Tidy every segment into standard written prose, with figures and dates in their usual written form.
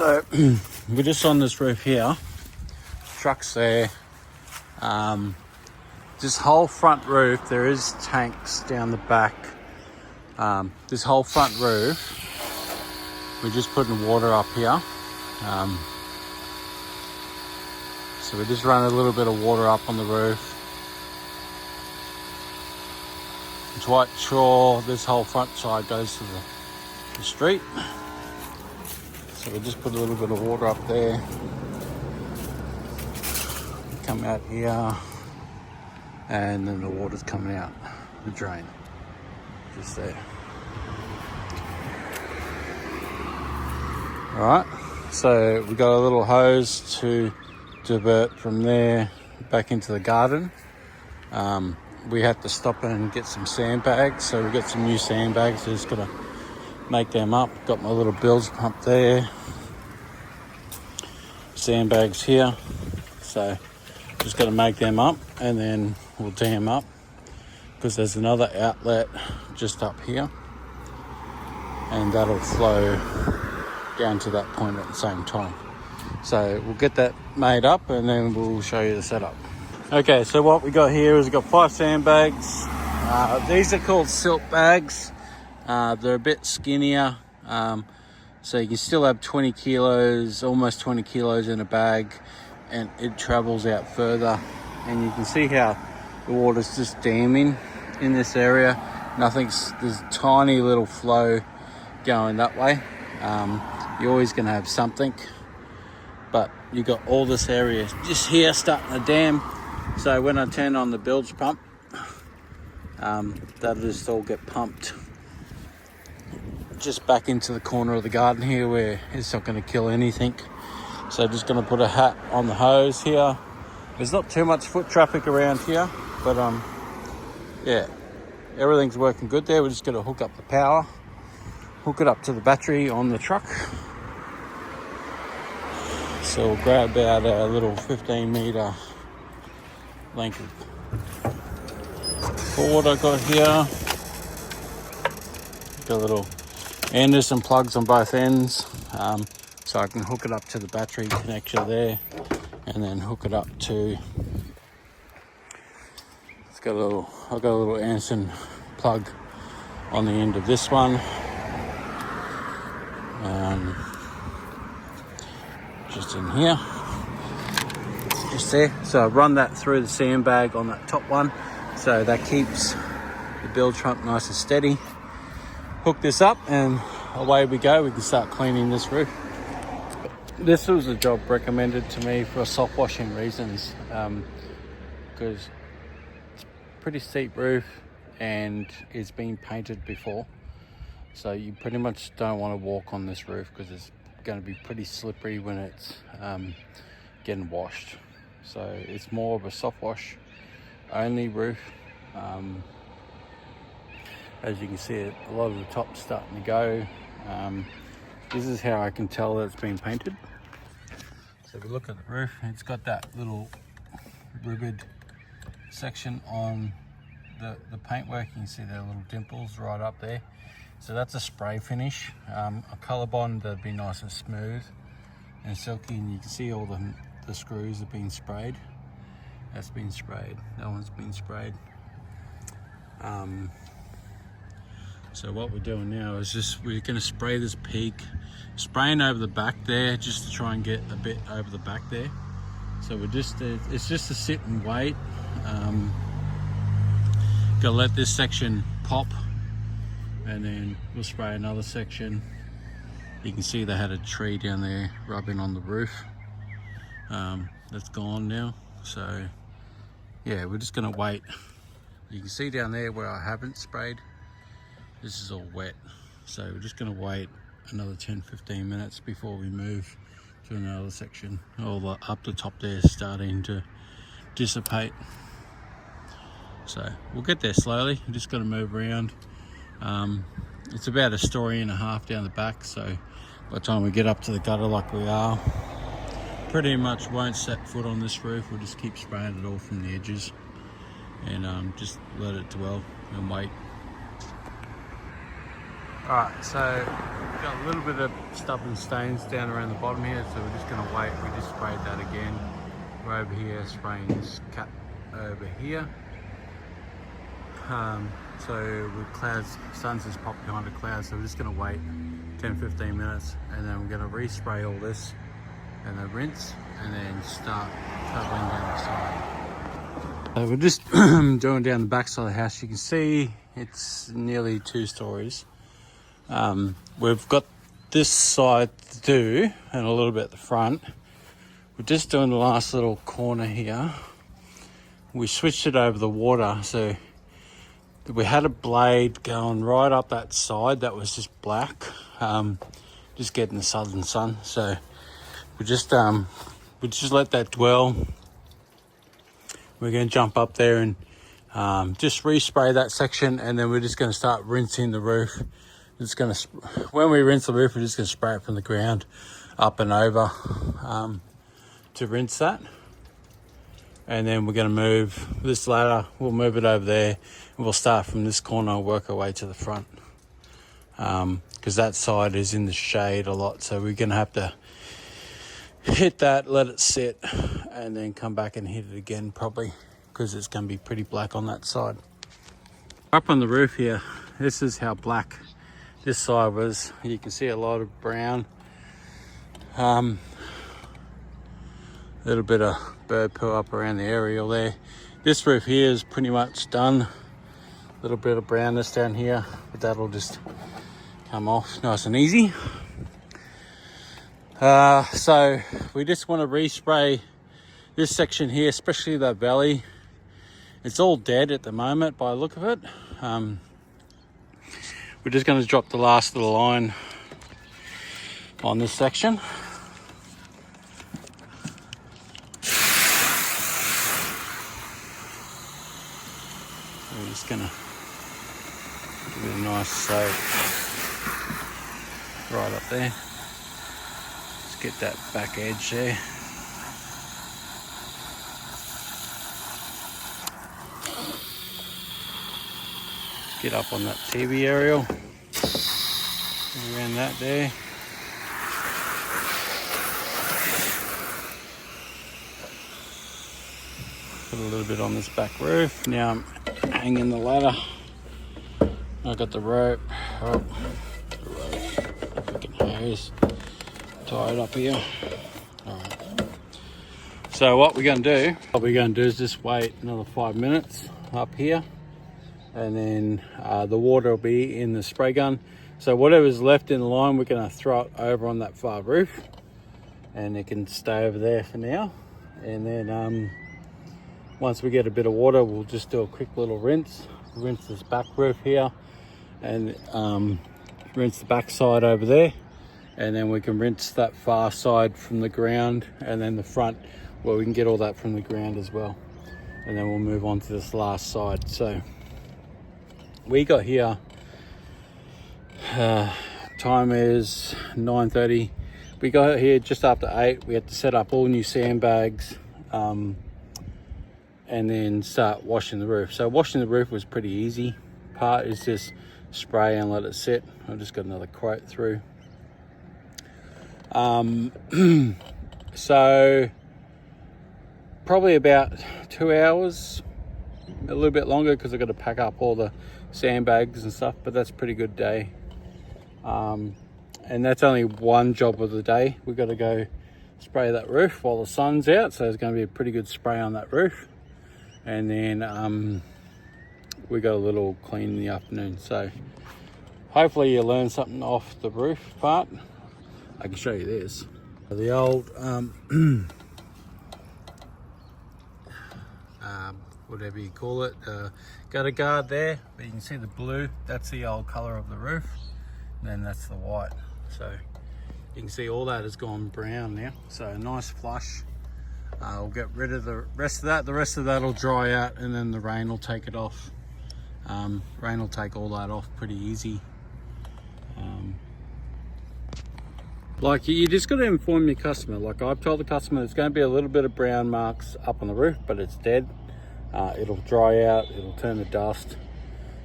So we're just on this roof here. Truck's there. This whole front roof, there is tanks down the back. This whole front roof, we're just putting water up here. So we're just running a little bit of water up on the roof. I'm quite sure this whole front side goes to the street. So we just put a little bit of water up there. Come out here, and then the water's coming out the drain, just there. All right, so we got a little hose to divert from there back into the garden. We had to stop and get some sandbags, so we got some new sandbags. So just gotta make them up. Got my little bilge pump there, sandbags here, so just got to make them up and then we'll dam up, because there's another outlet just up here and that'll flow down to that point at the same time. So we'll get that made up and then we'll show you the setup. Okay, so what we got here is we've got 5 sandbags. These are called silt bags. They're a bit skinnier, so you can still have 20 kilos, almost 20 kilos in a bag, and it travels out further. And you can see how the water's just damming in this area. There's a tiny little flow going that way. You're always going to have something, but you got all this area just here starting to dam. So when I turn on the bilge pump, that'll just all get pumped just back into the corner of the garden here, where it's not going to kill anything. So just going to put a hat on the hose here. There's not too much foot traffic around here, but yeah, everything's working good there. We're just going to hook up the power, hook it up to the battery on the truck. So we'll grab out a little 15-meter length of cord I got here. Got a little Anderson plugs on both ends. So I can hook it up to the battery connector there, and then hook it up to. I've got a little Anderson plug on the end of this one. Just in here, just there. So I run that through the sandbag on that top one, so that keeps the bilge pump nice and steady. Hook this up, and away we go. We can start cleaning this roof. This was a job recommended to me for soft washing reasons, because it's a pretty steep roof and it's been painted before, so you pretty much don't want to walk on this roof because it's going to be pretty slippery when it's getting washed. So it's more of a soft wash only roof. As you can see, a lot of the top's starting to go. This is how I can tell that it's been painted. So if we look at the roof, it's got that little ribbed section on the paintwork. You can see there are little dimples right up there. So that's a spray finish. A colour bond that'd be nice and smooth and silky, and you can see all the screws have been sprayed. That's been sprayed. That one's been sprayed. So what we're doing now is we're going to spray this peak, spraying over the back there just to try and get a bit over the back there. So it's just to sit and wait. Gotta let this section pop, and then we'll spray another section. You can see they had a tree down there rubbing on the roof. That's gone now. So yeah, we're just gonna wait. You can see down there where I haven't sprayed, this is all wet. So we're just gonna wait another 10-15 minutes before we move to another section. All up the top there is starting to dissipate. So we'll get there slowly. We just got to move around. It's about 1.5 stories down the back, so by the time we get up to the gutter like we are, pretty much won't set foot on this roof. We'll just keep spraying it all from the edges and just let it dwell and wait. Alright, so we've got a little bit of stubborn stains down around the bottom here, so we're just going to wait. We just sprayed that again. We're over here spraying this cut over here. So with clouds, sun's just popped behind a cloud, so we're just going to wait 10-15 minutes, and then we're going to respray all this and then rinse, and then start traveling down the side. So we're just going down the back side of the house. You can see it's nearly 2 stories. We've got this side to do and a little bit at the front. We're just doing the last little corner here. We switched it over the water, so we had a blade going right up that side that was just black, just getting the southern sun. So we just let that dwell. We're going to jump up there and just respray that section, and then we're just going to start rinsing the roof. It's going to, when we rinse the roof, we're just going to spray it from the ground up and over to rinse that. And then we're going to move this ladder, we'll move it over there, and we'll start from this corner and work our way to the front. Because that side is in the shade a lot, so we're going to have to hit that, let it sit, and then come back and hit it again probably, because it's going to be pretty black on that side. Up on the roof here, this is how black this side was. You can see a lot of brown. Little bit of bird poo up around the aerial there. This roof here is pretty much done. A little bit of brownness down here, but that'll just come off nice and easy. So we just want to respray this section here, especially that valley. It's all dead at the moment by the look of it. We're just going to drop the last little line on this section. We're just going to give it a nice soak right up there. Just get that back edge there. Get up on that TV aerial, around that there. Put a little bit on this back roof. Now I'm hanging the ladder. I got the rope. Oh, the rope. Freaking hose. Tie it up here. Alright. So what we're going to do is just wait another 5 minutes up here. And then the water will be in the spray gun. So whatever's left in the line, we're going to throw it over on that far roof, and it can stay over there for now. And then once we get a bit of water, we'll just do a quick little rinse this back roof here, and rinse the back side over there, and then we can rinse that far side from the ground, and then the front, well, we can get all that from the ground as well. And then we'll move on to this last side. So we got here, time is 9:30. We got here just after 8. We had to set up all new sandbags and then start washing the roof. So washing the roof was pretty easy. Part is just spray and let it sit. I just got another quote through. So probably about 2 hours, a little bit longer because I've got to pack up all the sandbags and stuff, but that's a pretty good day. And that's only one job of the day. We've got to go spray that roof while the sun's out, so there's going to be a pretty good spray on that roof. And then we got a little clean in the afternoon. So hopefully you learn something off the roof part. I can show you this. The old whatever you call it, got a guard there, but you can see the blue, that's the old color of the roof, and then that's the white. So you can see all that has gone brown now, so a nice flush. We'll get rid of the rest of that. The rest of that will dry out, and then the rain will take it off. Rain will take all that off pretty easy. Like, you just got to inform your customer. Like, I've told the customer there's going to be a little bit of brown marks up on the roof, but it's dead. It'll dry out, it'll turn to dust,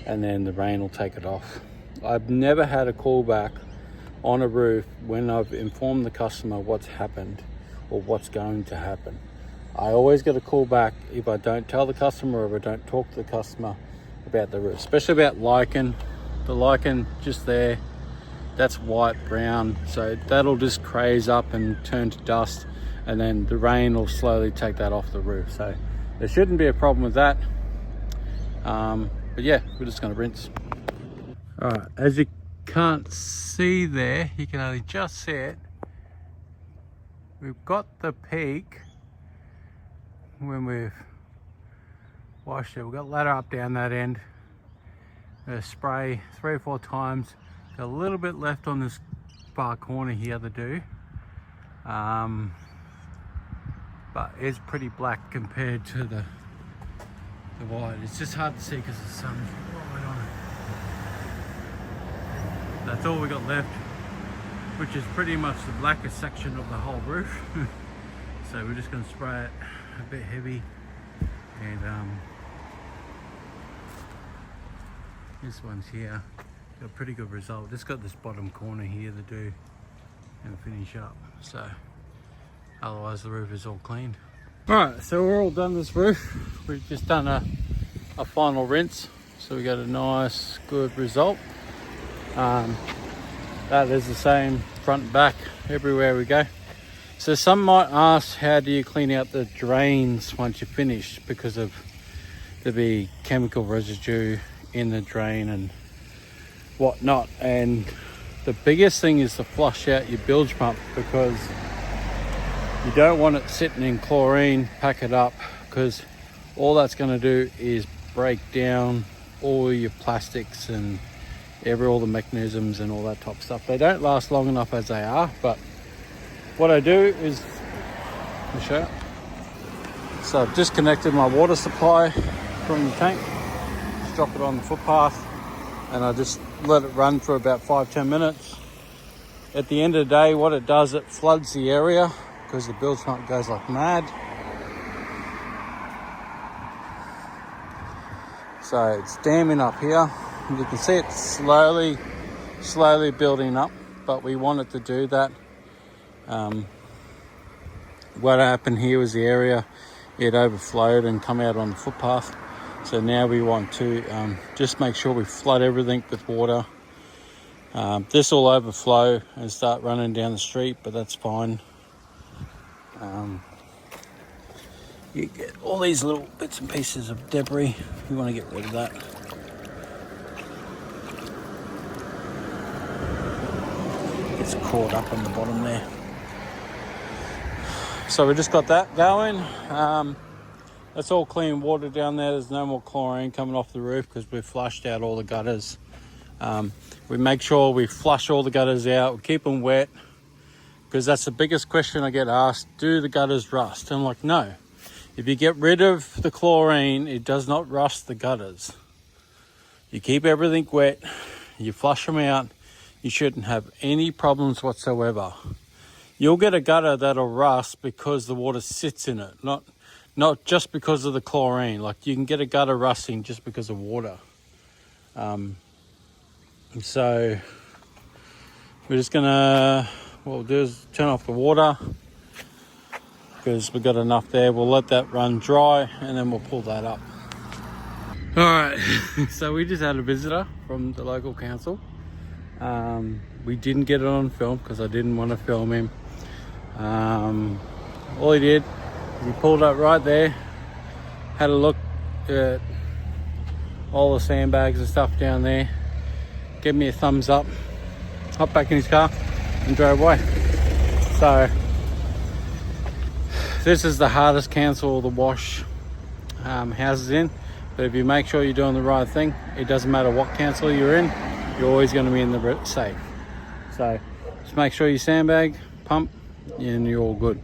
and then the rain will take it off. I've never had a callback on a roof when I've informed the customer what's happened or what's going to happen. I always get a call back if I don't tell the customer or if I don't talk to the customer about the roof, especially about lichen. The lichen just there, that's white brown, so that'll just craze up and turn to dust, and then the rain will slowly take that off the roof. So there shouldn't be a problem with that. But yeah, we're just going to rinse. All right, as you can't see there, you can only just see it. We've got the peak when we've washed it. We've got ladder up down that end. Spray 3 or 4 times. Got a little bit left on this far corner here to do. But it's pretty black compared to the white. It's just hard to see because the sun's right on it. That's all we got left, which is pretty much the blackest section of the whole roof. So we're just going to spray it a bit heavy, and this one's here. Got a pretty good result. Just got this bottom corner here to do and finish up. So otherwise the roof is all cleaned. Alright, so we're all done this roof. We've just done a final rinse, so we got a nice good result. That is the same front and back everywhere we go. So some might ask, how do you clean out the drains once you're finished, because of there'll be chemical residue in the drain and whatnot. And the biggest thing is to flush out your bilge pump, because you don't want it sitting in chlorine. Pack it up, because all that's going to do is break down all your plastics and all the mechanisms and all that type of stuff. They don't last long enough as they are, but what I do is, let me show you. So I've disconnected my water supply from the tank, just drop it on the footpath, and I just let it run for about 5-10 minutes. At the end of the day, what it does, it floods the area, because the bilge pump goes like mad. So it's damming up here. You can see it slowly building up, but we want it to do that. What happened here was the area, it overflowed and come out on the footpath. So now we want to just make sure we flood everything with water. This will overflow and start running down the street, but that's fine. You get all these little bits and pieces of debris. You want to get rid of that. It's caught up on the bottom there. So we just got that going. That's all clean water down there. There's no more chlorine coming off the roof because we've flushed out all the gutters. We make sure we flush all the gutters out. We keep them wet, because that's the biggest question I get asked. Do the gutters rust? And I'm like, no. If you get rid of the chlorine, it does not rust the gutters. You keep everything wet, you flush them out, you shouldn't have any problems whatsoever. You'll get a gutter that'll rust because the water sits in it, not just because of the chlorine. Like, you can get a gutter rusting just because of water. So we're just gonna, what we'll do is turn off the water, because we've got enough there. We'll let that run dry and then we'll pull that up. All right, so we just had a visitor from the local council. We didn't get it on film because I didn't want to film him. All he did is he pulled up right there, had a look at all the sandbags and stuff down there, gave me a thumbs up, hopped back in his car and drove away. So this is the hardest council to wash houses in, but if you make sure you're doing the right thing, it doesn't matter what council you're in, you're always going to be in the safe. So just make sure you sandbag, pump, and you're all good.